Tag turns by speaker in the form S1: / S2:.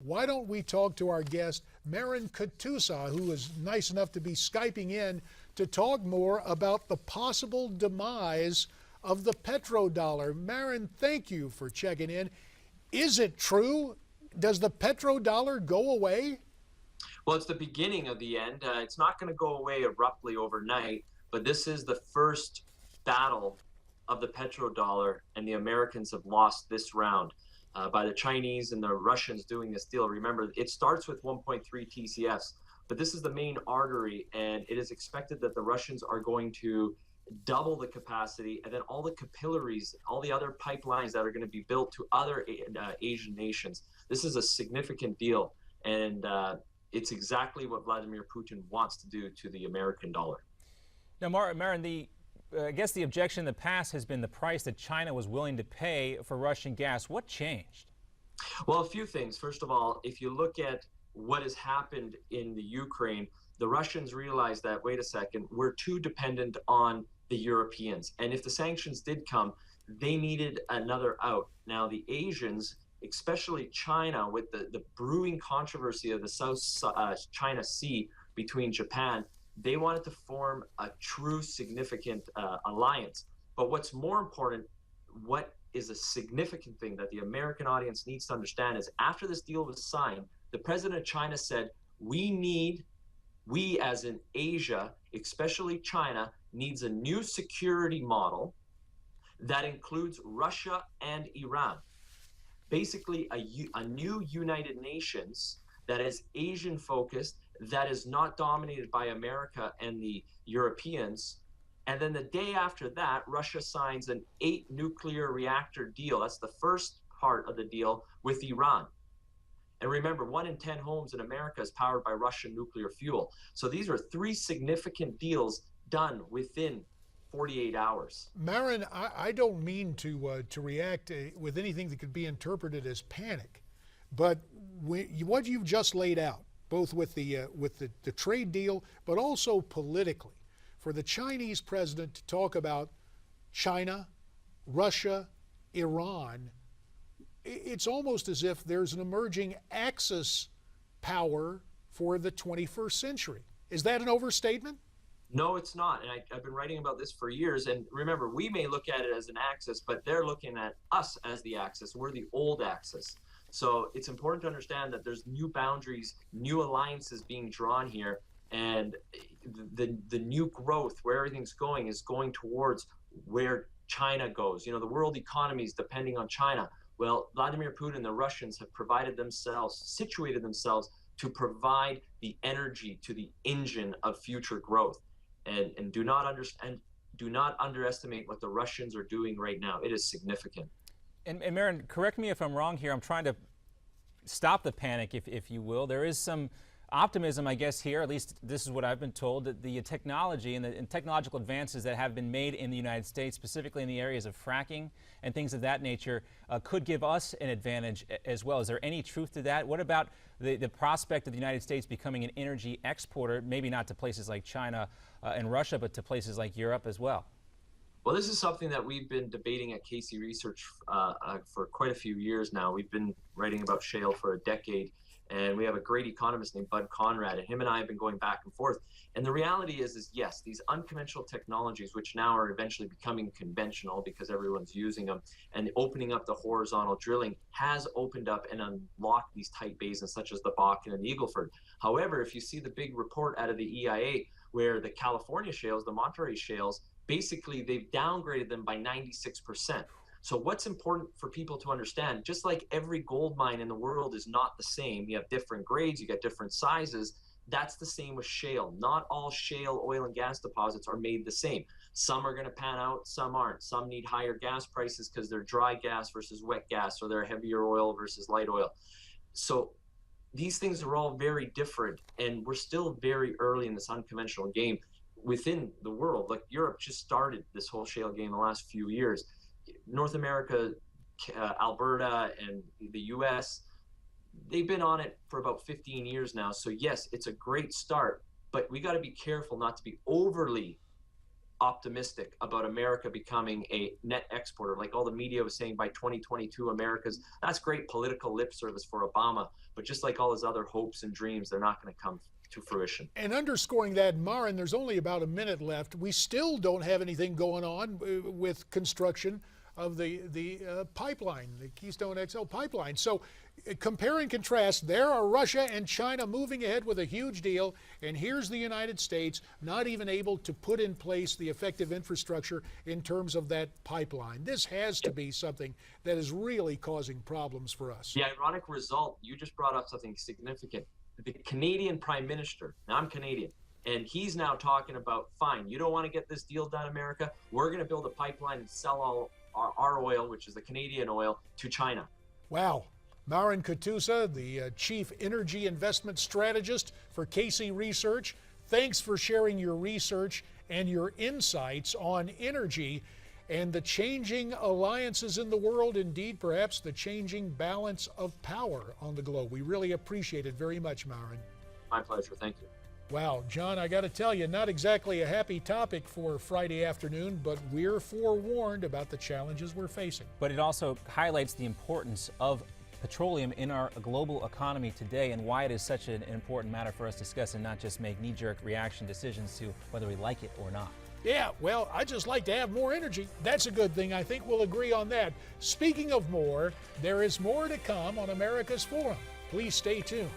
S1: why don't we talk to our guest, Marin Katusa, who is nice enough to be Skyping in to talk more about the possible demise of the petrodollar. Marin, thank you for checking in. Is it true? Does the petrodollar go away?
S2: Well, it's the beginning of the end. It's not going to go away abruptly overnight, but this is the first battle of the petrodollar, and the Americans have lost this round by the Chinese and the Russians doing this deal. Remember, it starts with 1.3 TCFs, but this is the main artery, and it is expected that the Russians are going to double the capacity, and then all the capillaries, all the other pipelines that are going to be built to other Asian nations. This is a significant deal, and it's exactly what Vladimir Putin wants to do to the American dollar.
S3: Now, Marin, I guess the objection in the past has been the price that China was willing to pay for Russian gas. What changed?
S2: Well, a few things. First of all, if you look at what has happened in the Ukraine, the Russians realized that, wait a second, we're too dependent on the Europeans. And if the sanctions did come, they needed another out. Now, the Asians, especially China, with the brewing controversy of the South China Sea between Japan, they wanted to form a true significant alliance. But what's more important, what is a significant thing that the American audience needs to understand is after this deal was signed, the president of China said, we as in Asia, especially China, needs a new security model that includes Russia and Iran. Basically, a new United Nations that is Asian focused, that is not dominated by America and the Europeans. And then the day after that, Russia signs an 8 nuclear reactor deal. That's the first part of the deal with Iran. And remember, 1 in 10 homes in America is powered by Russian nuclear fuel. So these are 3 significant deals done within 48 hours.
S1: Marin, I don't mean to react with anything that could be interpreted as panic, but what you've just laid out, both with the trade deal, but also politically, for the Chinese president to talk about China, Russia, Iran, it's almost as if there's an emerging Axis power for the 21st century. Is that an overstatement?
S2: No, it's not. And I've been writing about this for years. And remember, we may look at it as an axis, but they're looking at us as the axis. We're the old axis. So it's important to understand that there's new boundaries, new alliances being drawn here. And the new growth, where everything's going, is going towards where China goes. You know, the world economy is depending on China. Well, Vladimir Putin and the Russians have situated themselves to provide the energy to the engine of future growth. And do not underestimate what the Russians are doing right now. It is significant.
S3: And Marin, correct me if I'm wrong here. I'm trying to stop the panic, if you will. There is some optimism, I guess, here, at least this is what I've been told, that the technology and the technological advances that have been made in the United States, specifically in the areas of fracking and things of that nature, could give us an advantage as well. Is there any truth to that? What about the prospect of the United States becoming an energy exporter, maybe not to places like China and Russia, but to places like Europe as well?
S2: Well, this is something that we've been debating at Casey Research for quite a few years now. We've been writing about shale for a decade, and we have a great economist named Bud Conrad, and him and I have been going back and forth. And the reality is yes, these unconventional technologies, which now are eventually becoming conventional because everyone's using them, and opening up the horizontal drilling has opened up and unlocked these tight basins such as the Bakken and the Eagle Ford. However, if you see the big report out of the EIA where the California shales, the Monterey shales, basically they've downgraded them by 96%. So what's important for people to understand, just like every gold mine in the world is not the same, you have different grades, you get different sizes, that's the same with shale. Not all shale oil and gas deposits are made the same. Some are going to pan out, some aren't. Some need higher gas prices because they're dry gas versus wet gas, or they're heavier oil versus light oil. So these things are all very different, and we're still very early in this unconventional game within the world. Like Europe just started this whole shale game in the last few years. North America, Alberta, and the US, they've been on it for about 15 years now. So yes, it's a great start, but we got to be careful not to be overly optimistic about America becoming a net exporter. Like all the media was saying by 2022, that's great political lip service for Obama, but just like all his other hopes and dreams, they're not going to come to fruition.
S1: And underscoring that, Marin, there's only about a minute left. We still don't have anything going on with construction of the pipeline, the Keystone XL pipeline. So compare and contrast, there are Russia and China moving ahead with a huge deal, and here's the United States not even able to put in place the effective infrastructure in terms of that pipeline. This has to be something that is really causing problems for us.
S2: The ironic result, you just brought up something significant. The Canadian Prime Minister, now I'm Canadian, and he's now talking about, fine, you don't want to get this deal done, America, we're going to build a pipeline and sell all our oil, which is the Canadian oil, to China.
S1: Wow. Marin Katusa, the Chief Energy Investment Strategist for KC Research, thanks for sharing your research and your insights on energy and the changing alliances in the world, indeed perhaps the changing balance of power on the globe. We really appreciate it very much, Marin.
S2: My pleasure. Thank you.
S1: Wow, John, I got to tell you, not exactly a happy topic for Friday afternoon, but we're forewarned about the challenges we're facing.
S3: But it also highlights the importance of petroleum in our global economy today and why it is such an important matter for us to discuss and not just make knee-jerk reaction decisions to whether we like it or not.
S1: Yeah, well, I just like to have more energy. That's a good thing. I think we'll agree on that. Speaking of more, there is more to come on America's Forum. Please stay tuned.